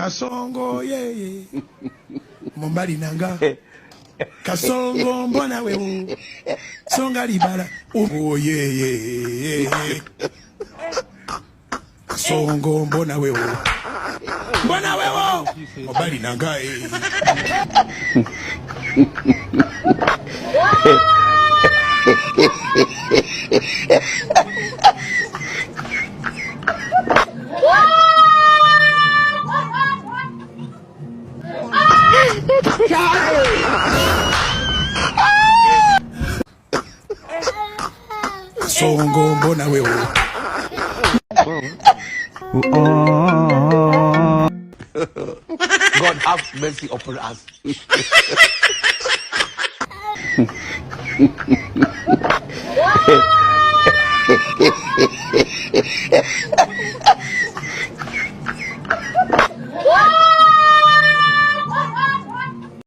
Kasongo ye Mombali nanga Kasongo mbona wewe Songa libala oh ye Kasongo mbona wewe Mombali nanga Songo mbona wewe God have mercy upon us.